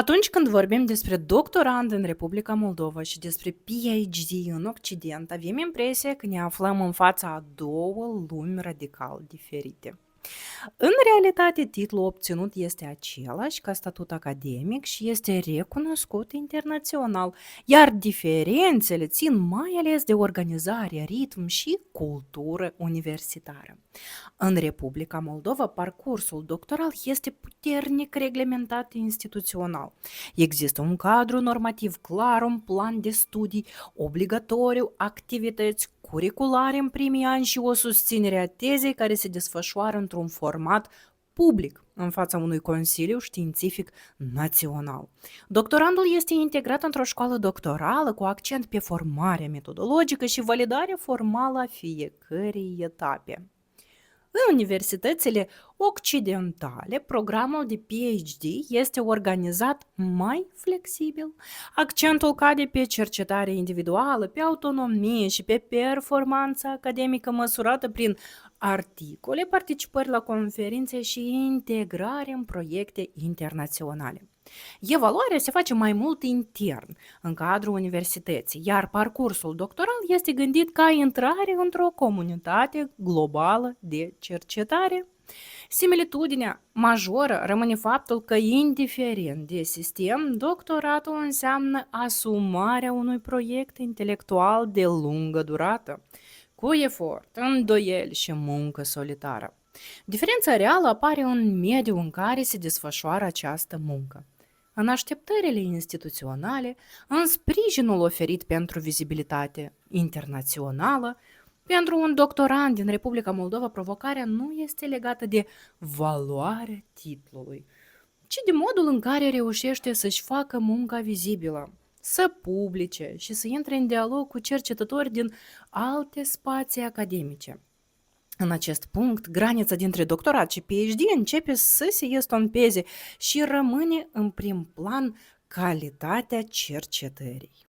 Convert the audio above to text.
Atunci când vorbim despre doctorand în Republica Moldova și despre PhD în Occident, avem impresia că ne aflăm în fața a două lumi radical diferite. În realitate, titlul obținut este același ca statut academic și este recunoscut internațional, iar diferențele țin mai ales de organizare, ritm și cultură universitară. În Republica Moldova, parcursul doctoral este puternic reglementat instituțional. Există un cadru normativ clar, un plan de studii obligatoriu, activități curriculare în primii ani și o susținere a tezei care se desfășoară într-un format public în fața unui consiliu științific național. Doctorandul este integrat într-o școală doctorală cu accent pe formarea metodologică și validarea formală a fiecărei etape. În universitățile occidentale, programul de PhD este organizat mai flexibil. Accentul cade pe cercetare individuală, pe autonomie și pe performanța academică măsurată prin articole, participări la conferințe și integrare în proiecte internaționale. Evaluarea se face mai mult intern, în cadrul universității, iar parcursul doctoral este gândit ca intrare într-o comunitate globală de cercetare. Similitudinea majoră rămâne faptul că, indiferent de sistem, doctoratul înseamnă asumarea unui proiect intelectual de lungă durată, cu efort, îndoieli și muncă solitară. Diferența reală apare în mediul în care se desfășoară această muncă, în așteptările instituționale, în sprijinul oferit pentru vizibilitate internațională. Pentru un doctorand din Republica Moldova, provocarea nu este legată de valoarea titlului, ci de modul în care reușește să-și facă munca vizibilă, să publice și să intre în dialog cu cercetători din alte spații academice. În acest punct, granița dintre doctorat și PhD începe să se estompeze și rămâne în prim plan calitatea cercetării.